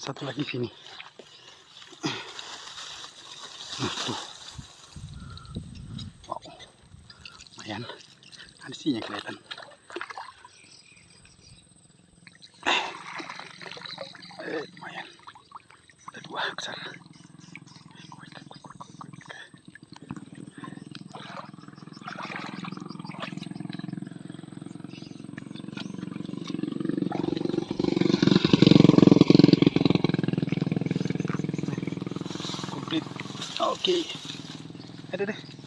satu lagi sini. Nah, tuh. Wow. Lumayan. Ada sih yang kelihatan. Lumayan. Ada dua besar. Komplit. Oke. Ada deh.